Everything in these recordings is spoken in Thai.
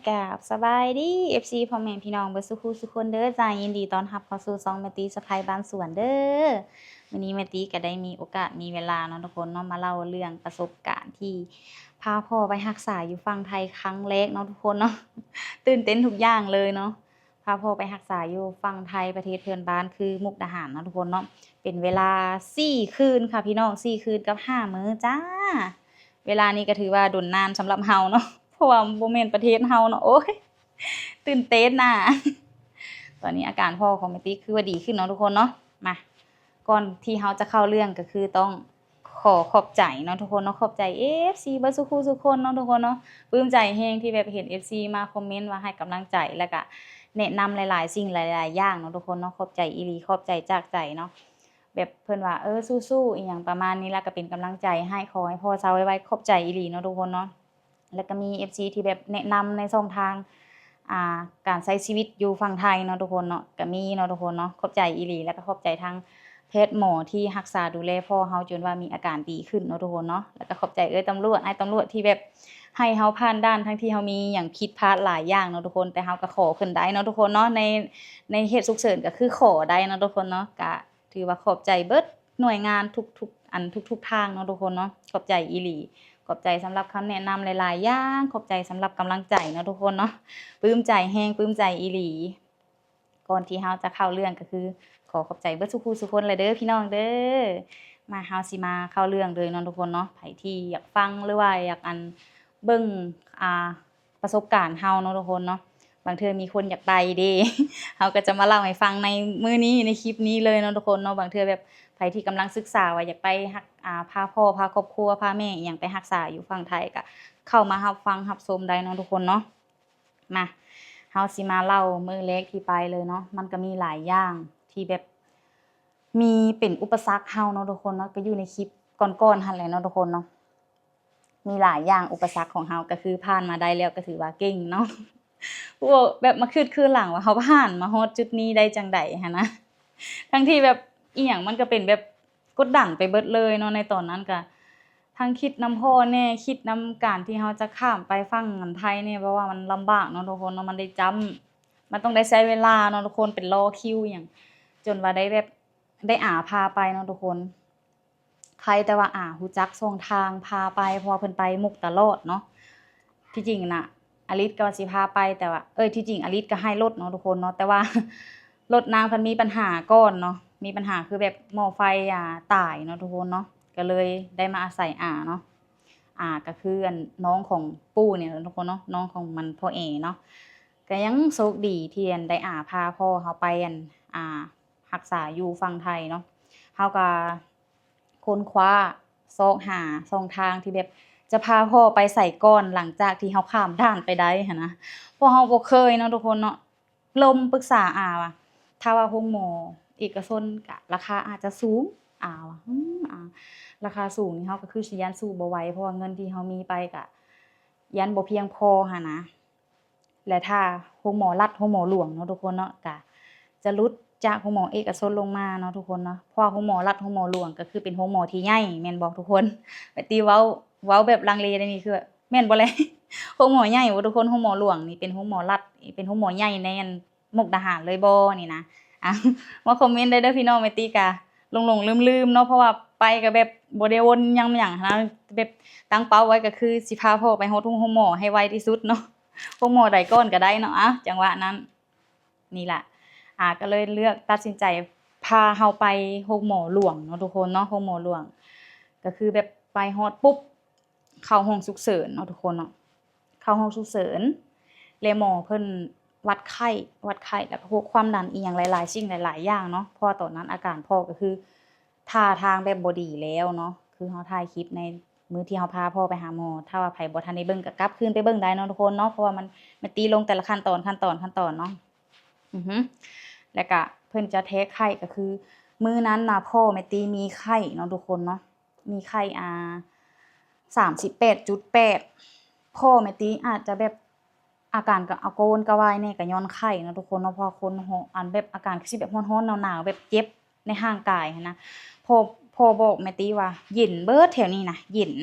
กับสบายดี FC พ่อแม่พี่น้องเบิดสุขุสุขคนเด้อจ้ายินดีต้อนรับเข้าสู่ช่องแม่ตีสะใภ้บ้านสวนเด้อวันนี้แม่ตีก็ได้มีโอกาสมีเวลาเนาะทุกคนเนาะมาเล่าเรื่องประสบการณ์ที่พาพ่อไปรักษาอยู่ฝั่งไทยครั้งแรกเนาะทุกคนเนาะตื่นเต้นทุกอย่างเลยเนาะพาพ่อไปรักษาอยู่ฝั่งไทยประเทศเพื่อนบ้านคือมุกดาหารเนาะทุกคนเนาะเป็นเวลา4คืนค่ะพี่น้อง4คืนกับ5มื้อจ้าเวลานี้ก็ถือว่าดนนานสำหรับเฮาเนาะเพราะว่าบ่แม่นประเทศเฮาเนาะโอ๊ยตื่นเต้นน่ะตอนนี้อาการพ่อของแม่ติ๊กคือว่าดีขึ้นเนาะทุกคนเนาะมาก่อนที่เฮาจะเข้าเรื่องก็คือต้องขอบใจเนาะทุกคนเนาะขอบใจ FC เบิดสุขุสุขคนเนาะทุกคนเนาะปลื้มใจแฮงที่แบบเห็น FC มาคอมเมนต์ว่าให้กำลังใจแล้วก็แนะนำหลายๆสิ่งหลายๆอย่างเนาะทุกคนเนาะขอบใจอีหลีขอบใจจากใจเนาะแบบเพิ่นว่าสู้ๆอีหยังประมาณนี้แล้วก็เป็นกำลังใจให้ขอให้พ่อเซาไวๆขอบใจอีหลีเนาะทุกคนเนาะแล้วก็มี FC ที่แบบแนะนำในช่องทางการใช้ชีวิตอยู่ฝั่งไทยเนาะทุกคนเนาะก็มีเนาะทุกคนเนาะขอบใจอีหลีแล้วก็ขอบใจทางแพทย์หมอที่รักษาดูแลพ่อเฮาจนว่ามีอาการดีขึ้นเนาะทุกคนเนาะแล้วก็ขอบใจตำรวจอ้ายตำรวจที่แบบให้เฮาผ่านด่านทั้งที่เฮามีหยังผิดพลาดหลายอย่างเนาะทุกคนแต่เฮาก็ขอขึ้นได้เนาะทุกคนเนาะในเหตุฉุกเฉินก็คือขอได้เนาะทุกคนเนาะก็ถือว่าขอบใจเบิดหน่วยงานทุกๆอันทุกๆทางเนาะทุกคนเนาะขอบใจอีหลีขอบใจสำหรับคำแนะนำหลายๆอย่างขอบใจสำหรับกำลังใจเนาะทุกคนเนาะปลื้มใจแฮงปลื้มใจอีหลีก่อนที่เฮาจะเข้าเรื่องก็คือขอบใจเบิดสุขุสุคนเลยเด้อพี่น้องเด้อมาเฮาสิมาเข้าเรื่องเลยเนาะทุกคนเนาะไผที่อยากฟังหรือว่าอยากเบิ่งประสบการณ์เฮาเนาะทุกคนเนาะบางเทื่อมีคนอยากไปเด้ เฮาก็จะมาเล่าให้ฟังในมื้อนี้ในคลิปนี้เลยเนาะทุกคนเนาะบางเทื่อแบบไผที่กำลังศึกษาว่าอยากไปพาพ่อพาครอบครัวพาแม่อิหยังไปรักษาอยู่ฝั่งไทยก็เข้ามารับฟังรับชมได้เนาะทุกคนเนาะมาเฮาสิมาเล่ามื้อแรกที่ไปเลยเนาะมันก็มีหลายอย่างที่แบบมีเป็นอุปสรรคเฮาเนาะทุกคนเนาะก็อยู่ในคลิปก่อนๆหั่นแหละเนาะทุกคนเนาะมีหลายอย่างอุปสรรคของเฮาก็คือผ่านมาได้แล้วก็ถือว่าเก่งเนาะ โอ้แบบมาคืนหลังว่าเขาผ่านมาฮอดจุดนี้ได้จังใดหันนะทั้งที่แบบอีหยังมันก็เป็นแบบกดดันไปเบิดเลยเนาะในตอนนั้นก็ทั้งคิดนำพ่อแน่คิดนำการที่เฮาจะข้ามไปฝั่งไทยเนี่ยเพราะว่ามันลำบากเนาะทุกคนเนาะมันได้จำมันต้องได้ใช้เวลาเนาะทุกคนเป็นรอคิวหยังจนว่าได้แบบได้พาไปเนาะทุกคนใครแต่ว่ารู้จักช่องทางพาไปเพราะว่าเพิ่นไปมุกตลอดเนาะที่จริงน่ะอลิศก็ว่าสิพาไปแต่ว่าที่จริงอลิศก็ให้รถเนาะทุกคนเนาะแต่ว่า รถนางเพิ่นมีปัญหาก่อนเนาะมีปัญหาคือแบบหม้อไฟตายเนาะทุกคนเนาะก็เลยได้มาอาศัยเนาะก็คือน้องของปู่เนี่ยทุกคนเนาะน้องของมันพ่อเอเนาะก็ยังโชคดีที่ได้พาพ่อเฮาไปรักษาอยู่ฝั่งไทยเนาะเฮาก็ค้นคว้าซอกหาช่องทางที่แบบจะพาพ่อไปใส่ก้อนหลังจากที่เฮาข้ามด่านไปได้หันนะเพราะเฮาบ่เคยเนาะทุกคนเนาะลมปรึกษาว่าถ้าว่าโรงหมอเอกชนก็ราคาอาจจะสูงว่าราคาสูงนี่เฮาก็คือสิยันสู้บ่ไหวเพราะว่าเงินที่เฮามีไปก็ยันบ่เพียงพอหันนะและถ้าโรงหมอรัฐโรงหมอหลวงเนาะทุกคนเนาะก็จะลดจากโรงหมอเอกชนลงมาเนาะทุกคนเนาะเพราะว่าโรงหมอรัฐโรงหมอหลวงก็คือเป็นโรงหมอที่ใหญ่แม่นบ่ทุกคนไปตีเว้าแบบลังเลได้นี่คือแม่นบ่แล โรงหมอใหญ่บ่ทุกคนโรงหมอหลวงนี่เป็นโรงหมอรัฐเป็นโรงหมอใหญ่ในมุกดาหารเลยบ่นี่นะมาคอมเมนต์ได้เด้อพี่น้องแม่ติกะหลงๆลืมๆเนาะเพราะว่าไปก็แบบบ่ได้วนหยังนะแบบตั้งเป้าไว้ก็คือสิพาพ่อไปฮอดโรงหมอให้ไวที่สุดเนาะโรงหมอใดก่อนก็ได้เนาะจังหวะนั้นนี่ล่ะก็เลยเลือกตัดสินใจพาเฮาไปโรงหมอหลวงเนาะทุกคนเนาะโรงหมอหลวงก็คือแบบไปฮอดปุ๊บเข้าห้องฉุกเฉินเนาะทุกคนเนาะเข้าห้องฉุกเฉินแล้วหมอเพิ่นวัดไข้แล้วก็พวกความดันอีหยังหลายๆสิ่งหลายๆอย่างเนาะเพราะตอนนั้นอาการพ่อก็คือท่าทางแบบบ่ดีแล้วเนาะคือเฮาถ่ายคลิปในมื้อที่เฮาพาพ่อไปหาหมอถ้าว่าไผบ่ทันได้เบิ่งก็กลับคืนไปเบิ่งได้เนาะทุกคนเนาะเพราะว่ามันตีลงแต่ละขั้นตอนเนาะแล้วก็เพิ่นจะเทสไข้ก็คือมื้อนั้นน่ะพ่อแม่ตีมีไข้เนาะทุกคนเนาะมีไข้38.8พ่อแม่ตีอาจจะแบบอาการก็อาโกนกระวายแน่ก็ย้อนไข้เนาะทุกคนเนาะเพราะคนแบบอาการคือสิแบบร้อนๆหนาวๆแบบเจ็บในร่างกายหันนะพ่อบอกแม่ตีว่าเย็นเบิดแถวนี้นะเย็น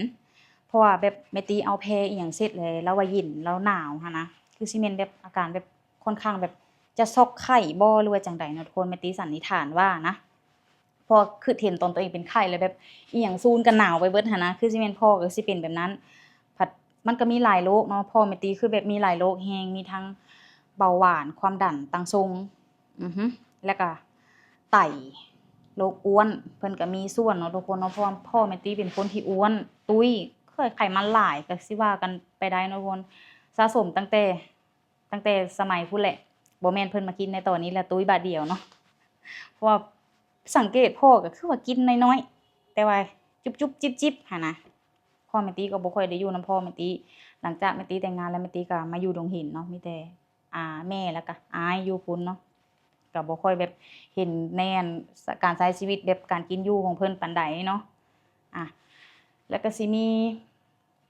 เพราะว่าแบบแม่ตีเอาแพรอีหยังเสร็จเลยแล้วว่าเย็นแล้วหนาวหันนะ คือสิแม่นแบบอาการแบบค่อนข้างแบบจะซอกไข้บ่หรือว่าจังใดเนาะทุกคนแม่ติสันนิษฐานว่านะพอคือเห็นตอนตัวเองเป็นไข้แล้วแบบอีหยังซูนกันหนาวไปเบิดหันนะคือสิแม่นพ่อก็สิเป็นแบบนั้นผัดมันก็มีหลายโรคเนาะพ่อแม่ติคือแบบมีหลายโรคแฮงมีทั้งเบาหวานความดันตั้งทรงแล้วก็ไตโรคอ้วนเพิ่นก็มีส่วนเนาะทุกคนเนาะเพราะว่าพ่อแม่ติเป็นคนที่อ้วนตุ้ยไขมันหลายก็สิว่ากันไปได้เนาะทุกคนสะสมตั้งแต่สมัยพู้นแหละบ่แม่นเพิ่นมากินในตอนนี้แล้วตุ้ยบาดเดียวเนาะเพราะว่าสังเกตพ่อก็คือว่ากินน้อยๆแต่ว่าจุบๆจิบๆหั่นนะพ่อแม่ติก็บ่ค่อยได้อยู่นำพ่อแม่ติหลังจากแม่ติแต่งงานแล้วแม่ติก็มาอยู่ดงเห็นเนาะมีแต่แม่แล้วก็อายอยู่พุ่นเนาะก็บ่ค่อยแบบเห็นแน่นการใช้ชีวิตแบบการกินอยู่ของเพิ่นปานใดเนาะแล้วก็สิมี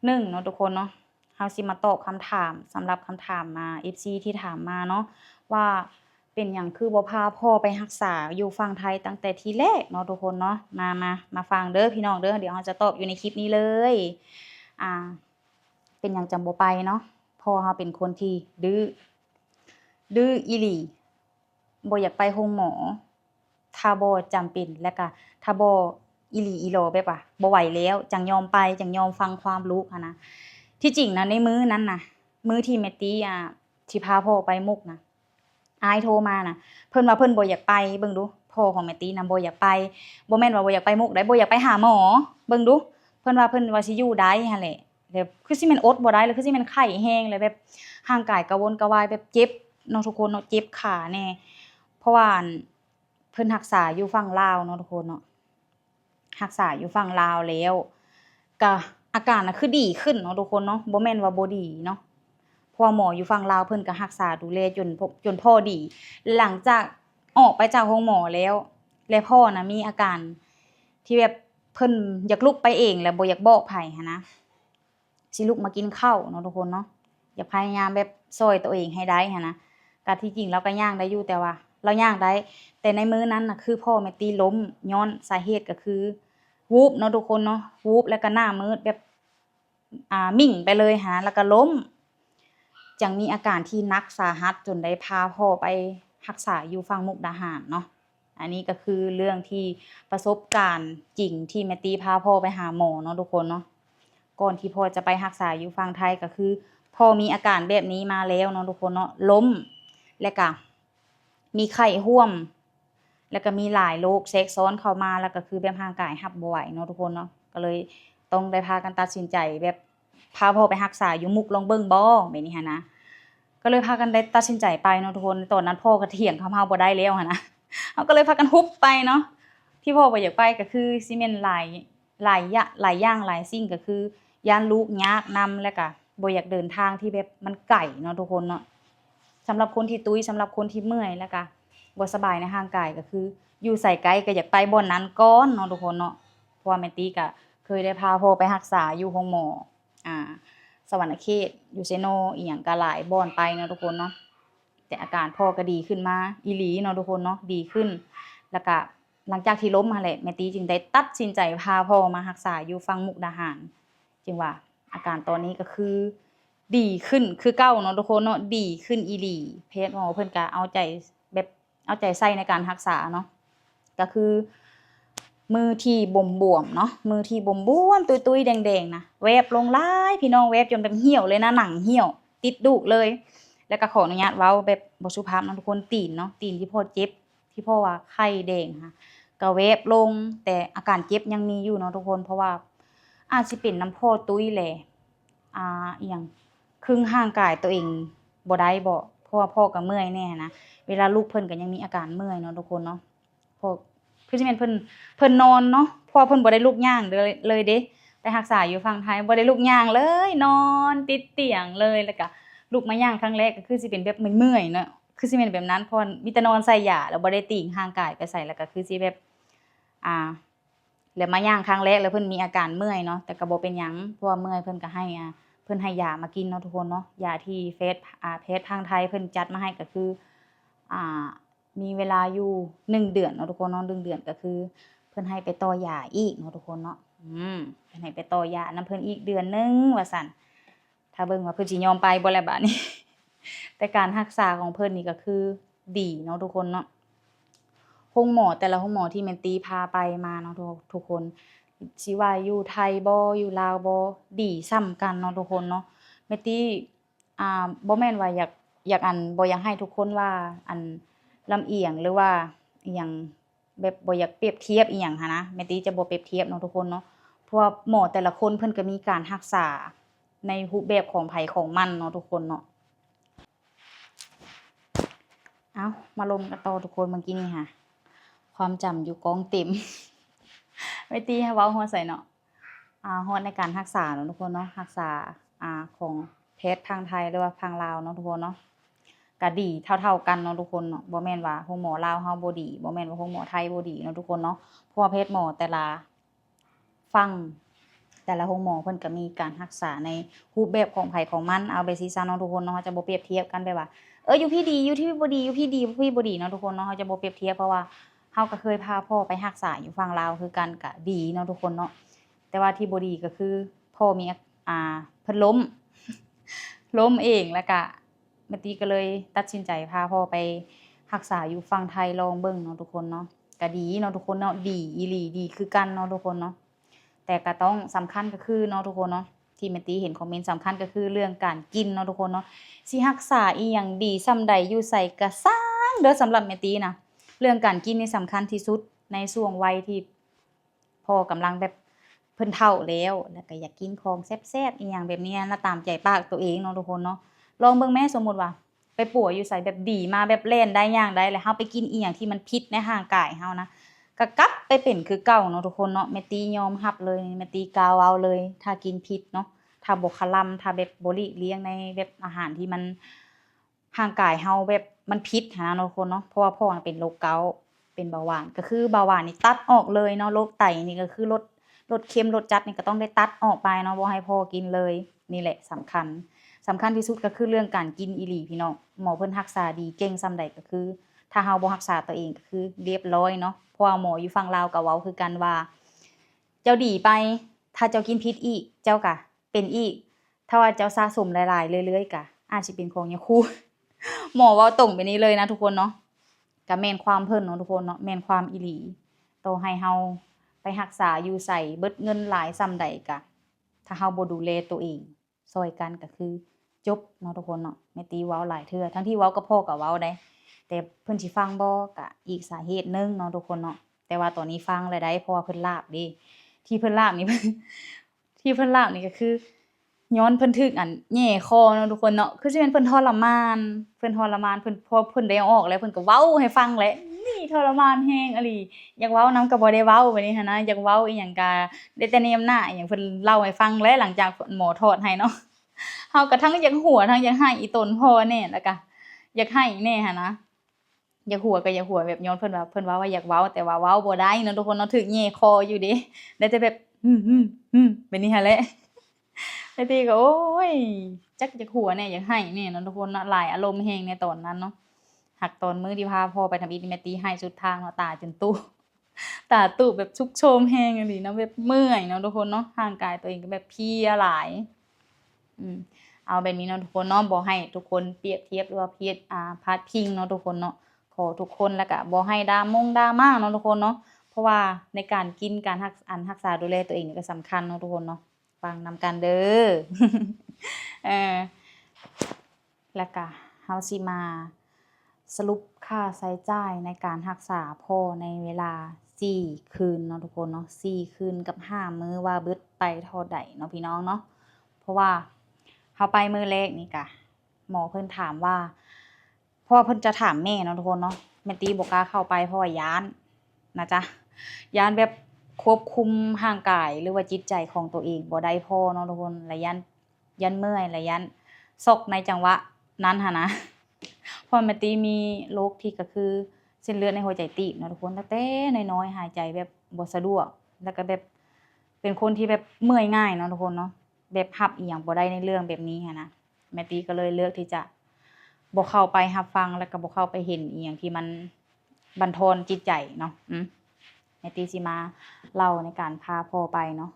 เนาะทุกคนเนาะเฮาสิมาตอบคำถามสำหรับคำถามFC ที่ถามมาเนาะว่าเป็นหยังคือบ่พาพ่อไปรักษาอยู่ฝั่งไทยตั้งแต่ทีแรกเนาะทุกคนเนาะมาฟังเด้อพี่น้องเด้อเดี๋ยวเฮาจะตอบอยู่ในคลิปนี้เลยเป็นหยังจังบ่ไปเนาะพ่อเฮาเป็นคนที่ดื้ออีหลีบ่อยากไปโรงหมอถ้าบ่จำเป็นแล้วก็ถ้าบ่อีหลีอีหลอแบบว่าบ่ไหวแล้วจังยอมไปจังยอมฟังความลูกหันนะที่จริงนะในมื้อนั้นน่ะมื้อที่แม่ติที่พาพ่อไปมุกนะอายโทรมาน่ะเพิ่นว่าเพิ่นบ่อยากไปเบิ่งดูพ่อของแม่ติน่ะบ่อยากไปบ่แม่นว่าบ่อยากไปมุกได้บ่อยากไปหาหมอเบิ่งดูเพิ่นว่าสิอยู่ได้หั่นแหละแบบคือสิแม่นอดบ่ได้แล้วคือสิแม่นไข้แฮงแล้วแบบร่างกายกระวนกระวายแบบเจ็บเนาะทุกคนเนาะเจ็บขาแน่เพราะว่าเพิ่นรักษาอยู่ฝั่งลาวเนาะทุกคนเนาะรักษาอยู่ฝั่งลาวแล้วก็อาการน่ะคือดีขึ้นเนาะทุกคนเนาะบ่แม่นว่าบ่ดีเนาะเพราะว่าหมออยู่ฝั่งลาวเพิ่นก็รักษาดูแลจนพ่อดีหลังจากออกไปจากโรงหมอแล้วพ่อน่ะมีอาการที่แบบเพิ่นอยากลุกไปเองแล้วบ่อยากบอกไผหันนะสิลุกมากินข้าวเนาะทุกคนเนาะอยากพยายามแบบช่วยตัวเองให้ได้หันนะก็ที่จริงเราก็ย่างได้อยู่แต่ว่าเราย่างได้แต่ในมื้อนั้นน่ะคือพ่อแม่ติล้มย้อนสาเหตุก็คือวูบเนาะทุกคนเนาะวูบแล้วก็หน้ามืดแบบมิ่งไปเลยหันนะแล้วก็ล้มจังมีอาการที่หนักสาหัสจนได้พาพ่อไปรักษาอยู่ฝั่งมุกดาหารเนาะอันนี้ก็คือเรื่องที่ประสบการณ์จริงที่แม่ติพาพ่อไปหาหมอเนาะทุกคนเนาะก่อนที่พ่อจะไปรักษาอยู่ฝั่งไทยก็คือพ่อมีอาการแบบนี้มาแล้วเนาะทุกคนเนาะล้มแล้วก็มีไข้ร่วมแล้วก็มีหลายโรคแทรกซ้อนเข้ามาแล้วก็คือแบบร่างกายรับบ่ไหวเนาะทุกคนเนาะก็เลยต้องได้พากันตัดสินใจแบบพาพ่อไปรักษาอยู่มุกลองเบิ่งบ่แบบนี้หันนะก็เลยพากันได้ตัดสินใจไปเนาะทุกคนตอนนั้นพ่อก็เถียงกับเฮาบ่ได้แล้วหันนะเฮาก็เลยพากันฮุบไปเนาะที่พ่อบ่อยากไปก็คือสิแม่นหลายอย่างหลายสิ่งก็คือย้านลูกยากนำแล้วก็บ่อยากเดินทางที่แบบมันไกลเนาะทุกคนเนาะสำหรับคนที่ตุ้ยสำหรับคนที่เมื่อยแล้วก็บ่สบายในร่างกายก็คืออยู่ไสไกลก็อยากไปบ่อนนั้นก่อนเนาะทุกคนเนาะเพราะว่าแม่ติก็เคยได้พาพ่อไปรักษาอยู่โรงหมอสวรรณเขตอยู่ไสโนอีหยังก็หลายบ่อนไปเนาะทุกคนเนาะแต่อาการพ่อก็ดีขึ้นมาอีหลีเนาะทุกคนเนาะดีขึ้นแล้วก็หลังจากที่ล้มหั้นแหละแม่ติจึงได้ตัดสินใจพาพ่อมารักษาอยู่ฝั่งมุกดาหารจึงว่าอาการตอนนี้ก็คือดีขึ้นคือเก่าเนาะทุกคนเนาะดีขึ้นอีหลีแพทย์หมอเพิ่นก็เอาใจใส่ในการรักษาเนาะก็คือมือที่บวมๆเนาะมือที่บวมๆตุ้ยๆแดงๆนะแวบลงหลายพี่น้องแวบจนแบบเหี่ยวเลยนะหนังเหี่ยวติดดุเลยแล้วก็ขออนุญาตเว้าแบบบ่สุภาพเนาะทุกคนตีนเนาะตีนที่พ่อเจ็บที่พ่อว่าไข้แดงค่ะก็แวบลงแต่อาการเจ็บยังมีอยู่เนาะทุกคนเพราะว่าอาจสิเป็นน้ำพ่อตุ้ยแหละอีหยังครึ่งร่างกายตัวเองบ่ได้บ่เพราะว่าพ่อก็เมื่อยแน่นะเวลาลูกเพิ่นก็ยังมีอาการเมื่อยเนาะทุกคนเนาะพวกคือสิแม่นเพิ่นนอนเนาะเพราะว่าเพิ่นบ่ได้ลุกย่างเลยเด้ไปรักษาอยู่ฝั่งไทยบ่ได้ลุกย่างเลยนอนติดเตียงเลยแล้วก็ลุกมาย่างครั้งแรกก็คือสิเป็นแบบเมื่อยๆเนาะคือสิแม่นแบบนั้นเพราะมีแต่นอนใส่หญ้าแล้วบ่ได้ติ่งร่างกายไปใส่แล้วก็คือสิแบบแล้วมาย่างครั้งแรกแล้วเพิ่นมีอาการเมื่อยเนาะแต่ก็บ่เป็นหยังเพราะว่าเมื่อยเพิ่นก็ให้เพิ่นให้ยามากินเนาะทุกคนเนาะยาที่แพทย์ทางไทยเพิ่นจัดมาให้ก็คือมีเวลาอยู่1เดือนเนาะทุกคนเนาะ1เดือนก็คือเพิ่นให้ไปต่อยาอีกเนาะทุกคนเนาะเพิ่นให้ไปต่อยานำเพิ่นอีกเดือนนึงว่าซั่นถ้าเบิ่งว่าเพิ่นสิยอมไปบ่แล้วบัดนี้ แต่การรักษาของเพิ่นนี่ก็คือดีเนาะทุกคนเนาะโรงหมอแต่ละโรงหมอที่แม่นตีพาไปมาเนาะทุกคนสิว่าอยู่ไทยบ่อยู่ลาวบ่ดีส่ำกันเนาะทุกคนเนาะแม่ตีบ่แม่นว่าอยากบ่อยากให้ทุกคนว่าลำเอียงหรือว่าอิหยังแบบบ่อยากเปรียบเทียบอิหยังหันนะแม่ตีจะบ่เปรียบเทียบเนาะทุกคนเนาะเพราะว่าหมอแต่ละคนเพิ่นก็มีการรักษาในรูปแบบของไผของมันเนาะทุกคนเนาะเอ้ามาลมกันต่อทุกคนเมื่อกี้นี่ค่ะความจำอยู่กองเต็ม ไม่ตีให้เว้าฮอดใส่เนาะฮอดในการรักษาเนาะทุกคนเนาะรักษาของแพทย์ทางไทยหรือว่าทางลาวเนาะทุกคนเนาะก็ดีเท่าๆกันเนาะทุกคนเนาะบ่แม่นว่าโรงหมอลาวเฮาบ่ดีบ่แม่นว่าโรงหมอไทยบ่ดีเนาะทุกคนเนาะเพราะว่าแพทย์หมอแต่ละฝั่งแต่ละโรงหมอเพิ่นก็มีการรักษาในรูปแบบของไผของมันเอาไปซี่ซะเนาะทุกคนเนาะจะบ่เปรียบเทียบกันแบบว่าอยู่พี่ดีอยู่ที่บ่ดีอยู่พี่ดีพี่บ่ดีเนาะทุกคนเนาะเฮาจะบ่เปรียบเทียบเพราะว่าเฮาก็เคยพาพ่อไปรักษาอยู่ฝั่งลาวคือกันก็ดีเนาะทุกคนเนาะแต่ว่าที่บ่ดีก็คือพ่อมีเพิ่นล้ม ล้มเองแล้วก็แม่ตีก็เลยตัดสินใจพาพ่อไปรักษาอยู่ฝั่งไทยลองเบิ่งเนาะทุกคนเนาะก็ดีเนาะทุกคนเนาะดีอีหลีดีคือกันเนาะทุกคนเนาะแต่ก็ต้องสำคัญก็คือเนาะทุกคนเนาะที่แม่ตีเห็นคอมเมนต์สำคัญก็คือเรื่องการกินเนาะทุกคนเนาะสิรักษาอิหยังดีส่ำใดอยู่ไสก็ซังเด้อสำหรับแม่ตีนะเรื่องการกินนี่สำคัญที่สุดในช่วงวัยที่พ่อกำลังแบบเพิ่นเฒ่าแล้วก็อยากกินของแซ่บๆอิหยังแบบนี้นะตามใจปากตัวเองเนาะทุกคนเนาะลองเบิ่งแม่สมมุติว่าไปป่วยอยู่ไสแบบดีมาแบบแล่นได้ย่างได้แล้วเฮาไปกินอิหยังที่มันผิดในร่างกายเฮานะก็กลับไปเป็นคือเก่าเนาะทุกคนเนาะแม่ตียอมรับเลยแม่ตีกล้าเว้าเลยถ้ากินผิดเนาะถ้าบ่คะล่ำถ้าแบบบ่หลีกเลี่ยงในแบบอาหารที่มันร่างกายเฮาแบบมันผิดหั้นนะเนาะทุกคนเนาะเพราะว่าพ่อเป็นโรคเกาต์เป็นเบาหวานก็คือเบาหวานนี่ตัดออกเลยเนาะโรคไตนี่ก็คือรสเค็มรสจัดนี่ก็ต้องได้ตัดออกไปเนาะบ่ให้พ่อกินเลยนี่แหละสำคัญที่สุดก็คือเรื่องการกินอีหลีพี่น้องหมอเพิ่นรักษาดีเก่งส่ำใดก็คือถ้าเฮาบ่รักษาตัวเองก็คือเรียบร้อยเนาะเพราะว่าหมออยู่ฝั่งลาวก็เว้าคือกันว่าเจ้าดีไปถ้าเจ้ากินผิดอีกเจ้าก็เป็นอีกถ้าว่าเจ้าสะสมหลายๆเรื่อยๆก็อาจสิเป็นของยาคู หมอเว้าตรงไปนี้เลยนะทุกคนเนาะก็แม่นความเพิ่นเนาะทุกคนเนาะแม่นความอีหลีต่อให้เฮาไปรักษาอยู่ไสเบิดเงินหลายส่ำใดก็ถ้าเฮาบ่ดูแลตัวเองช่วยกันก็คือจบเนาะทุกคนเนาะแม่ตีเว้าหลายเทื่อทั้งที่เว้ากับพ่อก็เว้าได้แต่เพิ่นสิฟังบ่ก็อีกสาเหตุหนึ่งเนาะทุกคนเนาะแต่ว่าตอนนี้ฟังแล้วได้เพราะว่าเพิ่นลาบเด้ที่เพิ่นลาบนี่ ที่เพิ่นลาบนี่ก็คือย้อนเพิ่นถึกแหย่คอเนาะทุกคนเนาะคือสิแม่นเพิ่นทรมานเพิ่นพอเพิ่นได้เอาออกแล้วเพิ่นก็เว้าให้ฟังแหละนี่ทรมานแรงอีหลีอยากเว้านำก็บ่ได้เว้าบัดนี้หันนะอยากเว้าอิหยังก็ได้แต่แนมหน้าอิหยังเพิ่นเล่าให้ฟังแหละหลังจากหมอถอดให้เนาะ เฮาก็ทั้งอยากหัวทั้งอยากให้อีตนพ่อแน่แล้วก็อยากให้แน่หันนะอยากหัวก็อยากหัวแบบย้อนเพิ่นว่าว่าอยากเว้าแต่ว่าเว้าบ่ได้เนาะทุกคนเนาะถึกแหย่คออยู่เด้ได้แต่แบบแบบนี้หั้นแหละ ไอ้ตีก็โอ๊ยจักอยากหัวแหน่อยากให้แหน่เนาะทุกคนเนาะหลายอารมณ์แรงในตอนนั้นเนาะหักตอนมื้อที่พาพ่อไปทำอิฐนี่แม่ตีให้สุดทางเนาะตาจนตู้ ตาตู้แบบชุกโชมแรงอีหลีเนาะแบบเมื่อยเนาะทุกคนเนาะร่างกายตัวเองก็แบบเพลียหลายอืมเอาแบบนี้เนาะทุกคนเนาะบ่ให้ทุกคนเปรียบเทียบหรือว่าพาดพิงเนาะทุกคนเนาะขอทุกคนแล้วก็บ่ให้ดราม่าเนาะทุกคนเนาะเพราะว่าในการกินการรักษาดูแลตัวเองนี่ก็สำคัญเนาะทุกคนเนาะฟังนำกันเด้อ เออแล้วก็เฮาสิมาสรุปค่าใช้จ่ายในการรักษาพ่อในเวลา4คืนเนาะทุกคนเนาะ4คืนกับ5มื้อว่าเบิดไปเท่าใดเนาะพี่น้องเนาะเพราะว่าเฮาไปมื้อแรกนี่ก็หมอเพิ่นถามว่าเพราะว่าเพิ่นจะถามแม่เนาะทุกคนเนาะแม่ตีบ่กล้าเข้าไปเพราะว่าย้านนะจ๊ะย้านแบบควบคุมร่างกายหรือว่าจิตใจของตัวเองบ่ได้พอเนาะทุกคนและย้านเมื่อยและย้านซกในจังหวะนั้นหั้นนะ เพราะแม่ตีมีโรคที่ก็คือเส้นเลือดในหัวใจตีบเนาะทุกคนตั้งแต่น้อยๆหายใจแบบบ่สะดวกแล้วก็แบบเป็นคนที่แบบเมื่อยง่ายเนาะทุกคนเนาะแบบรับอิหยังบ่ได้ในเรื่องแบบนี้หั้นนะแม่ตีก็เลยเลือกที่จะบ่เข้าไปรับฟังแล้วก็บ่เข้าไปเห็นอิหยังที่มันบั่นทอนจิตใจเนาะแม่ตีสิมาเล่าในการพาพ่อไปเนาะ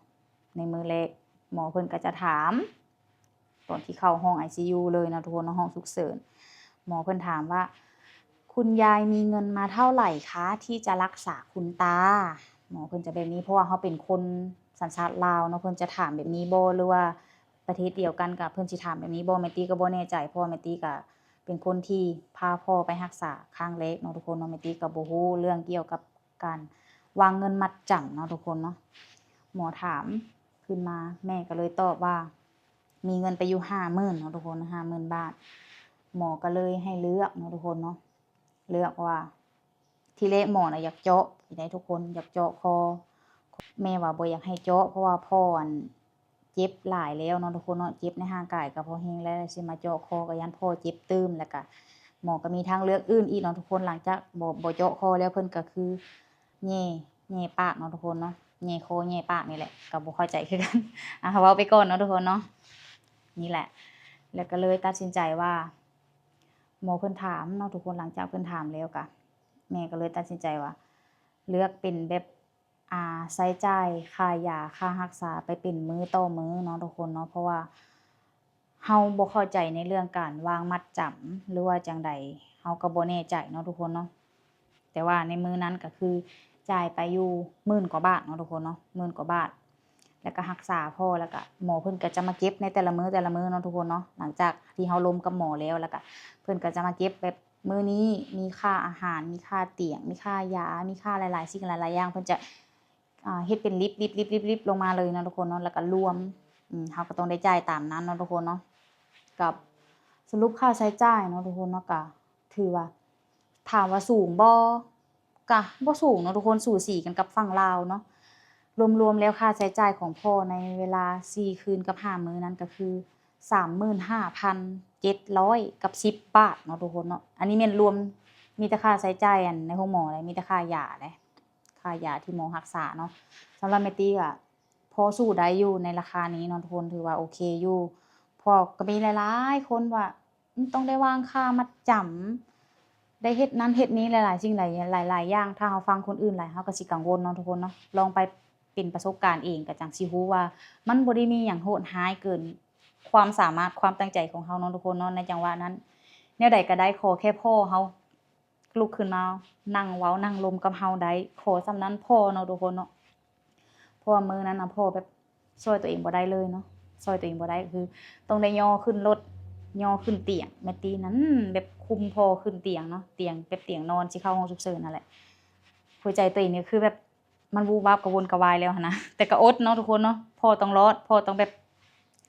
ในมื้อแรกหมอเพิ่นก็จะถามตอนที่เข้าห้อง ICU เลยนะทุกคนเนาะห้องฉุกเฉิน หมอเพิ่นถามว่าคุณยายมีเงินมาเท่าไหร่คะที่จะรักษาคุณตาหมอเพิ่นจะแบบนี้เพราะว่าเขาเป็นคนสัญชาติลาวเนาะเพิ่นจะถามแบบนี้บ่หรือว่าประเทศเดียวกันกับเพิ่นสิถามแบบนี้บ่แม่ตี้ก็บ่แน่ใจเพราะว่าแม่ตี้ก็เป็นคนที่พาพ่อไปรักษาครั้งแรกเนาะทุกคนเนาะแม่ตี้ก็บ่ฮู้เรื่องเกี่ยวกับการวางเงินมัดจำเนาะทุกคนเนาะหมอถามขึ้นมาแม่ก็เลยตอบว่ามีเงินไปอยู่50,000เนาะทุกคน50,000 บาทหมอก็เลยให้เลือกเนาะทุกคนเนาะเลือกว่าที่แรกหมอน่ะอยากเจาะได้ทุกคนอยากเจาะคอแม่ว่าบ่อยากให้เจาะเพราะว่าพ่อเจ็บหลายแล้วเนาะทุกคนเนาะเจ็บในร่างกายก็พอแฮงแล้วสิมาเจาะคอก็ยันพ่อเจ็บตื้มแล้วก็หมอก็มีทางเลือกอื่นอีกเนาะทุกคนหลังจากบ่เจาะคอแล้วเพิ่นก็คือแย่ปากเนาะทุกคนเนาะแย่คอแย่ปากนี่แหละก็บ่เข้าใจคือกันเว้าไปก่อนเนาะทุกคนเนาะนี่แหละแล้วก็เลยตัดสินใจว่าหมอเพิ่นถามเนาะทุกคนหลังจากเพิ่นถามแล้วก็แม่ก็เลยตัดสินใจว่าเลือกเป็นแบบใช้จ่ายค่ายาค่ารักษาไปเป็นมื้อต่อมื้อเนาะทุกคนเนาะเพราะว่าเฮาบ่เข้าใจในเรื่องการวางมัดจำหรือว่าจั่งใดเฮาก็บ่แน่ใจเนาะทุกคนเนาะแต่ว่าในมื้อนั้นก็คือจ่ายไปอยู่10,000 กว่าบาทเนาะทุกคนเนาะ10,000 กว่าบาทแล้วก็รักษาพ่อแล้วก็หมอเพิ่นก็จะมาเก็บในแต่ละมื้อเนาะทุกคนเนาะหลังจากที่เฮาล้มกับหมอแล้วก็เพิ่นก็จะมาเก็บแบบมื้อนี้มีค่าอาหารมีค่าเตียงมีค่ายามีค่าหลายๆสิ่งหลายๆอย่างเพิ่นจะเฮ็ดเป็นลิปลงมาเลยเนาะทุกคนเนาะแล้วก็รวมเฮาก็ต้องได้จ่ายตามนั้นเนาะทุกคนเนาะกับสรุปค่าใช้จ่ายเนาะทุกคนเนาะก็ถือว่าถามว่าสูงบ่ก็บ่สูงเนาะทุกคนสูสีกันกับฝั่งลาวเนาะรวมๆแล้วค่าใช้จ่ายของพ่อในเวลา4คืนกับ5มื้อนั้นก็คือ35,700กับ10 บาทเนาะทุกคนเนาะอันนี้แม่นรวมมีแต่ค่าใช้จ่ายในโรงหมอเลยมีแต่ค่ายาเด้ค่ายาที่หมอรักษาเนาะสำหรับแม่ตี้ก็พอสู้ได้อยู่ในราคานี้เนาะทุกคนถือว่าโอเคอยู่เพราะก็มีหลายๆคนว่าต้องได้วางค่ามัดจำได้เฮ็ดนั้นเฮ็ดนี้หลายๆสิ่งหลายอย่างถ้าเราฟังคนอื่นหลายเราก็สิกังวลเนาะทุกคนเนาะลองไปเป็นประสบการณ์เองก็จั่งสิรู้ว่ามันบ่ได้มีหยังโหดร้ายเกินความสามารถความตั้งใจของเราเนาะทุกคนเนาะในจังหวะนั้นแนวใดก็ได้ขอแค่พ่อเราลุกขึ้นมานั่งเว้านั่งลมกับเราได้ขอส่ำนั้นพอเนาะทุกคนเนาะเพราะว่ามื้อนั้นน่ะพ่อแบบช่วยตัวเองบ่ได้เลยเนาะช่วยตัวเองบ่ได้คือต้องได้ย่อขึ้นรถย่อขึ้นเตียงแม่ตีนั้นแบบคุมพ่อขึ้นเตียงเนาะเตียงแบบเตียงนอนสิเข้าห้องฉุกเฉินนั่นแหละหัวใจตัวเองนี่คือแบบมันวูบวาบกระวนกระวายแล้วหั้นนะแต่ก็อดเนาะทุกคนเนาะพ่อต้องรอดพ่อต้องแบบ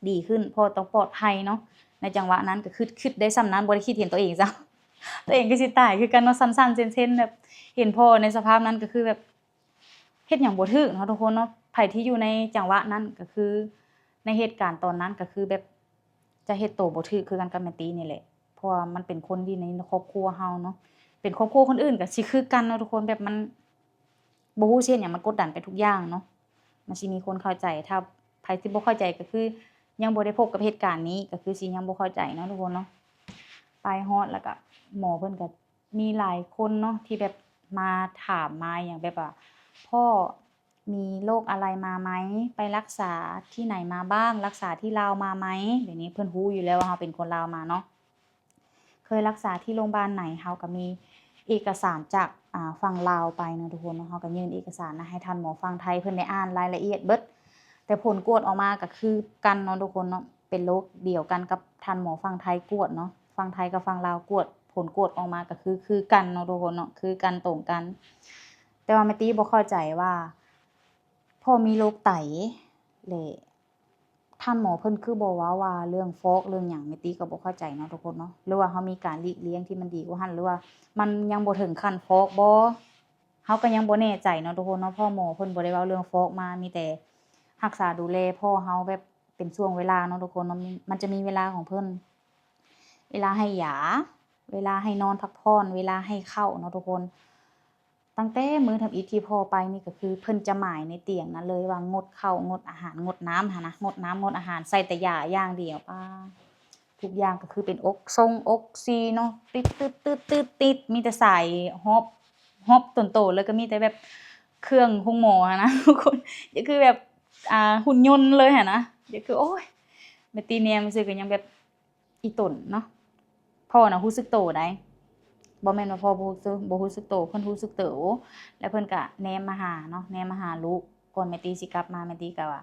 ดีขึ้นพ่อต้องปลอดภัยเนาะในจังหวะนั้นก็คิดได้ส่ำนั้นบ่ได้คิดเห็นตัวเองซ้ำ ตัวเองก็สิตายคือกันเนาะสั่นๆเซ็นๆแบบเห็นพ่อในสภาพนั้นก็คือแบบเฮ็ดหยังบ่ถูกเนาะทุกคนเนาะไผที่อยู่ในจังหวะนั้นก็คือในเหตุการณ์ตอนนั้นก็คือแบบจะเฮ็ดตัวบ่ถูกคือกันกับแม่ตีนี่แหละเพราะว่ามันเป็นคนที่ในครอบครัวเฮาเนาะเป็นครอบครัวคนอื่นก็สิคือกันเนาะทุกคนแบบมันบ่ฮู้สิเฮ็ดหยังมันกดดันไปทุกอย่างเนาะมันสิมีคนเข้าใจถ้าไผที่บ่เข้าใจก็คือยังบ่ได้พบกับเหตุการณ์นี้ก็คือสิยังบ่เข้าใจเนาะทุกคนเนาะไปฮอดแล้วก็หมอเพิ่นก็มีหลายคนเนาะที่แบบมาถามมาหยังแบบว่าพ่อมีโรคอะไรมาไหมไปรักษาที่ไหนมาบ้างรักษาที่ลาวมาไหมเดี๋ยวนี้เพิ่นรู้อยู่แล้วว่าเราเป็นคนลาวมาเนาะเคยรักษาที่โรงพยาบาลไหนเราก็มีเอกสารจากฝั่งลาวไปเนาะทุกคนเนาะเราก็ยื่นเอกสารให้ท่านหมอฝั่งไทยเพิ่นได้อ่านรายละเอียดเบิดแต่ผลกวดออกมาก็คือกันเนาะทุกคนเนาะเป็นโรคเดียวกันกับท่านหมอฝั่งไทยกวดเนาะฝั่งไทยกับฝั่งลาวกวดผลกวดออกมาก็คือกันเนาะทุกคนเนาะคือกันตรงกันแต่ว่าแม่ตี้บ่เข้าใจว่าพ่อมีโรคไตและท่านหมอเพิ่นคือบ่เว้าว่าเรื่องฟอกเรื่องหยังแม่ตี้ก็บ่เข้าใจเนาะทุกคนเนาะหรือว่าเฮามีการหลีกเลี่ยงที่มันดีกว่าหั้นหรือว่ามันยังบ่ถึงขั้นฟอกบ่เฮาก็ยังบ่แน่ใจเนาะทุกคนเนาะเพราะหมอเพิ่นบ่ได้เว้าเรื่องฟอกมามีแต่รักษาดูแลพ่อเฮาแบบเป็นช่วงเวลาเนาะทุกคนเนาะมันจะมีเวลาของเพิ่นเวลาให้ยาเวลาให้นอนพักผ่อนเวลาให้เข้าเนาะทุกคนตั้งแต่มื้อทำอิฐที่พ่อไปนี่ก็คือเพิ่นจะหมายในเตียงนั้นเลยว่างดข้าวงดอาหารงดน้ำหั้นนะงดน้ำงดอาหารใส่แต่ยาอย่างเดียวทุกอย่างก็คือเป็นออกซิเนาะติดมีแต่สายฮอบต้นโตเลยก็มีแต่แบบเครื่องห้องหมอหั้นนะทุกคนก็คือแบบหุ่นยนต์เลยหั้นนะก็คือโอ๊ยแม่ตีแนมซื่อก็ยังแบบอีตนเนาะ พ่อน่ะรู้สึกโตได้บ่แม่นว่าพ่อบ่รู้สึกโตเพิ่นรู้สึกโตแล้วเพิ่นก็แนมมาหาเนาะแนมมาหาลูกก่อนแม่ตีสิกลับมาแม่ตีก็ว่า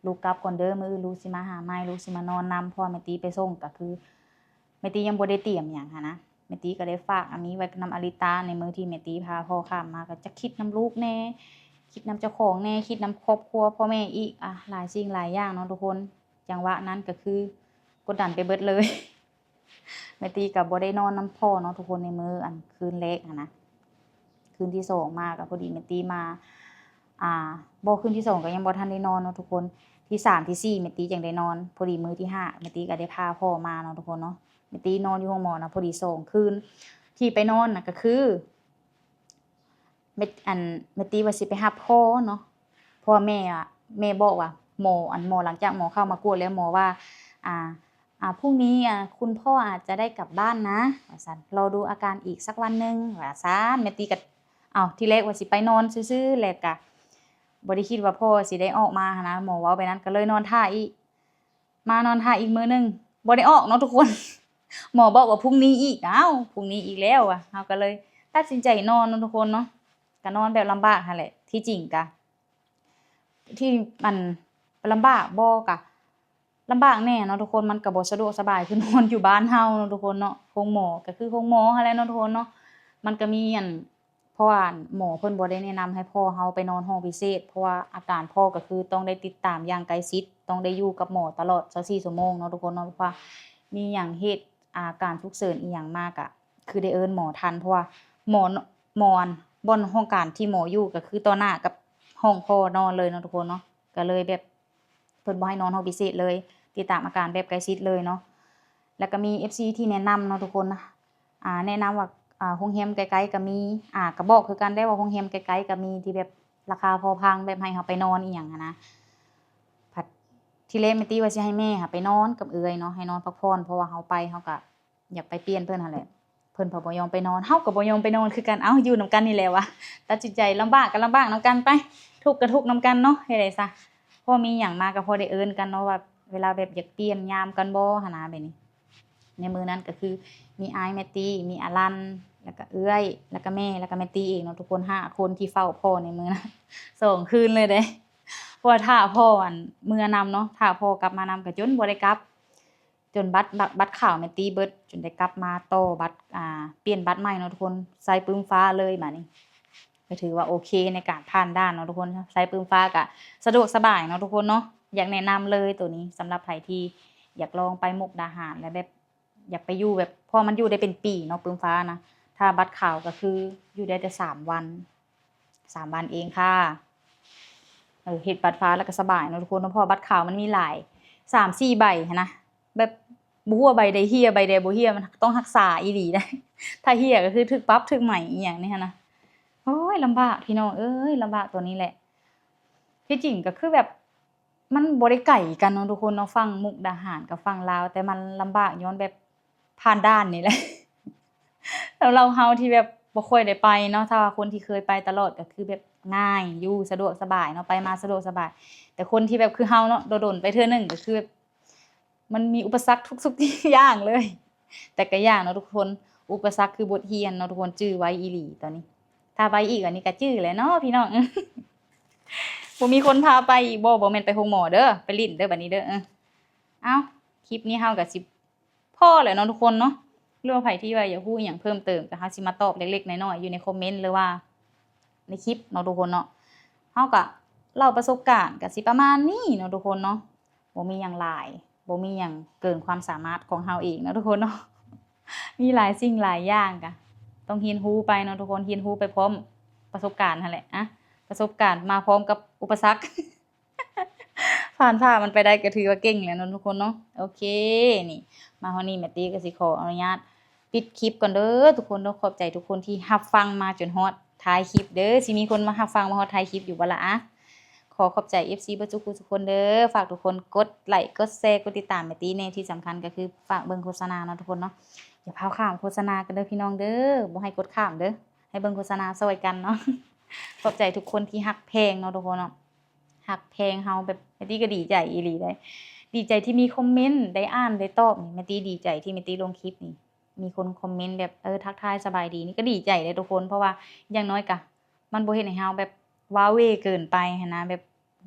ลูกกลับก่อนเด้อมื้ออื่นลูกสิมาหาใหม่ลูกสิมานอนนำเพราะว่าแม่ตีไปส่งก็คือแม่ตียังบ่ได้เตรียมหยังหันนะแม่ตีก็ได้ฝากอันนี้ไว้นำอลิตาในมื้อที่แม่ตีพาพ่อข้ามมาก็จะคิดนำลูกแน่คิดนำเจ้าของแน่คิดนำครอบครัวพ่อแม่อีกหลายสิ่งหลายอย่างเนาะทุกคนจังหวะนั้นก็คือกดดันไปเบิดเลย แม่ตีก็บ่ได้นอนนำพ่อเนาะทุกคนในมื้ออันคืนแรกหันนะคืนที่2มาก็พอดีแม่ตีมาบ่คืนที่2ก็ยังบ่ทันได้นอนเนาะทุกคนที่3ที่4แม่ตีจังได้นอนพอดีมื้อที่5แม่ตีก็ได้พาพ่อมาเนาะทุกคนเนาะแม่ตีนอนอยู่ห้องหมอนะพอดี2คืนที่ไปนอนน่ะก็คือแม่ตีว่าสิไปรับพ่อเนาะเพราะว่าแม่บอกว่าหมอหลังจากหมอเข้ามากวดแล้วหมอว่าพรุ่งนี้คุณพ่ออาจจะได้กลับบ้านนะว่าซั่นรอดูอาการอีกสักวันนึงว่าซั่นแม่ตีก็ที่แรกว่าสิไปนอนซื่อๆแล้วก็บ่ได้คิดว่าพ่อสิได้ออกมาหันนะหมอเว้าไปนั้นก็เลยนอนท่าอีกมานอนท่าอีกมื้อนึงบ่ได้ออกเนาะทุกคน หมอบอกว่าพรุ่งนี้อีกพรุ่งนี้อีกแล้วเฮาก็เลยตัดสินใจนอนเนาะทุกคนเนาะก็นอนแบบลำบากหั่นแหละที่จริงก็ที่มันลำบากบ่ก็ลำบากแน่เนาะทุกคนมันก็บ่สะดวกสบายคือนอนอยู่บ้านเฮาเนาะทุกคนเนาะโรงหมอก็คือโรงหมอหั่นแหละเนาะทุกคนเนาะมันก็มีเพราะว่าหมอเพิ่นบ่ได้แนะนำให้พ่อเฮาไปนอนห้องพิเศษเพราะว่าอาการพ่อก็คือต้องได้ติดตามอย่างใกล้ชิดต้องได้อยู่กับหมอตลอด24ชั่วโมงเนาะทุกคนเนาะเพราะว่ามีหยังเหตุการฉุกเฉินอีหยังมาก็คือได้เอิ้นหมอทันเพราะว่าหมอบ่อนห้องการที่หมออยู่ก็คือต่อหน้ากับห้องพ่อนอนเลยเนาะทุกคนเนาะก็เลยแบบเพิ่นบ่ให้นอนห้องพิเศษเลยติดตามอาการแบบใกล้ชิดเลยเนาะแล้วก็มี FC ที่แนะนำเนาะทุกคนนะแนะนำว่าโรงแรมไกลๆก็มีก็บอกคือกันได้ว่าโรงแรมไกลๆก็มีที่แบบราคาพอพังแบบให้เฮาไปนอนอีหยังนะผัดที่แรกแม่ติว่าสิให้แม่ไปนอนกับเอื้อยเนาะให้นอนพักผ่อนเพราะว่าเฮาไปเฮาก็อยากไปเปลี่ยนเพิ่นหั่นแหละเพิ่นบ่ยอมไปนอนเฮาก็บ่ยอมไปนอนคือกันอยู่นำกันนี่แหละวะตัดสินใจลำบากก็ลำบากนำกันไปทุกข์ก็ทุกข์นำกันเนาะเฮ็ดได้ซะพอมีหยังมาก็พอได้เอิ้นกันเนาะว่าเวลาแบบอยากเปลี่ยนยามกันบ่หั่นนะแบบนี้ในมื้อนั้นก็คือมีอ้ายแม่ตีมีอารันแล้วก็เอื้อยแล้วก็แม่แล้วก็แม่ตีเองเนาะทุกคน5คนที่เฝ้าพ่อในมื้อนั้น2คืนเลยเด้เพราะว่าถ้าพ่อมื้อนำเนาะถ้าพ่อกลับมานำก็จนบ่ได้กลับจนบัตรขาวแม่ตีเบิดจนได้กลับมาต่อบัตรเปลี่ยนบัตรใหม่เนาะทุกคนใส่ปึ้มฟ้าเลยบัดนี้ก็ถือว่าโอเคในการผ่านด่านเนาะทุกคนใส่ปึ้มฟ้าก็สะดวกสบายเนาะทุกคนเนาะอยากแนะนำเลยตัวนี้สำหรับไผที่อยากลองไปมุกดาหารและแบบอยากไปอยู่แบบเพราะมันอยู่ได้เป็นปีเนาะปึ้มฟ้านะถ้าบัตรขาวก็คืออยู่ได้แต่3วัน3วันเองค่ะเฮ็ดบัตรฟ้าแล้วก็สบายเนาะทุกคนเนาะเพราะบัตรขาวมันมีหลาย 3-4 ใบหั้นนะแบบบ่ฮู้ว่าใบใดเหี่ยใบใดบ่เหี่ยมันต้องรักษาอีหลีได้ถ้าเหี่ยก็คือถูกปรับถูกใหม่อีหยังนี่หั้นนะโอ๊ยลำบากพี่น้องเอ้ยลำบากตัวนี้แหละที่จริงก็คือแบบมันบ่ได้ไกลกันเนาะทุกคนเนาะฝั่งมุกดาหารกับฝั่งลาวแต่มันลำบากย้อนแบบผ่านด่านนี่แหละ แล้วเราเฮาที่แบบบ่ค่อยได้ไปเนาะถ้าว่าคนที่เคยไปตลอดก็คือแบบง่ายอยู่สะดวกสบายเนาะไปมาสะดวกสบายแต่คนที่แบบคือเฮาเนาะโดนๆไปเทื่อนึงก็คือแบบมันมีอุปสรรคทุกๆอย่างเลยแต่ก็ยากเนาะทุกคนอุปสรรคคือบทเรียนเนาะทุกคนจื้อไว้อีหลีตอนนี้ถ้าไปอีกอันนี้ก็จื้อแหละเนาะพี่น้อง บ่มีคนพาไปอีกบ่แม่นไปโรงหมอเด้อไปลิ้นเด้อบัดนี้เด้ออ้าวคลิปนี้เฮาก็สิพอแล้วเนาะทุกคนเนาะหรือว่าไผที่ว่าอยากรู้อิหยังเพิ่มเติมก็เฮาสิมาตอบเล็กๆน้อยๆอยู่ในคอมเมนต์หรือว่าในคลิปเนาะทุกคนเนาะเฮาก็เล่าประสบการณ์ก็สิประมาณนี้เนาะทุกคนเนาะบ่มีหยังหลายบ่มีหยังเกินความสามารถของเฮาเองเนาะทุกคนเนาะ มีหลายสิ่งหลายอย่างก็ต้องเรียนรู้ไปเนาะทุกคนเรียนรู้ไปพร้อมประสบการณ์นั่นแหละประสบการณ์มาพร้อมกับอุปสรรค ผ่านมันไปได้ก็ถือว่าเก่งแล้วเนาะทุกคนเนาะโอเคนี่มาฮอดนี้แม่ตี้ก็สิขออนุญาตปิดคลิปก่อนเด้อทุกคนเนาะขอบใจทุกคนที่รับฟังมาจนฮอดท้ายคลิปเด้อสิมีคนมารับฟังมาฮอดท้ายคลิปอยู่บ่ล่ะขอบใจ FC เบิดทุกคนเด้อฝากทุกคนกดไลค์กดแชร์กดติดตามแม่ตี้แน่ที่สำคัญก็คือฝากเบิ่งโฆษณาเนาะทุกคนเนาะอย่าพาข้ามโฆษณากันเด้อพี่น้องเด้อบ่ให้กดข้ามเด้อให้เบิ่งโฆษณาช่วยกันเนาะ ขอบใจทุกคนที่ฮักแพงเนาะทุกคนเนาะฮักแพงเฮาแบบแม่ตี้ก็ดีใจอีหลีได้ดีใจที่มีคอมเมนต์ได้อ่านได้ตอบนี่แม่ตี้ดีใจที่แม่ตี้ลงคลิปนี่ มีคนคอมเมนต์แบบทักทายสบายดีนี่ก็ดีใจเลยทุกคนเพราะว่าอย่างน้อยก็มันบ่เฮ็ดให้เราแบบว้าเหว่เกินไปหั้นนะแบบ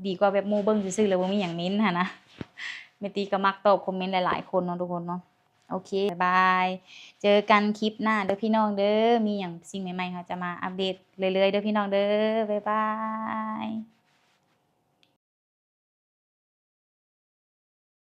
ดีกว่าแบบหมู่เบิ่งซื่อๆแล้วบ่มีหยังเม้นหั้นนะแม่ตีก็มักตอบคอมเมนต์หลายๆคนเนาะทุกคนเนาะโอเคบ๊ายบายเจอกันคลิปหน้าเด้อพี่น้องเด้อมีหยังสิ่งใหม่ๆเราจะมาอัปเดตเรื่อยๆเด้อพี่น้องเด้อบ๊ายบาย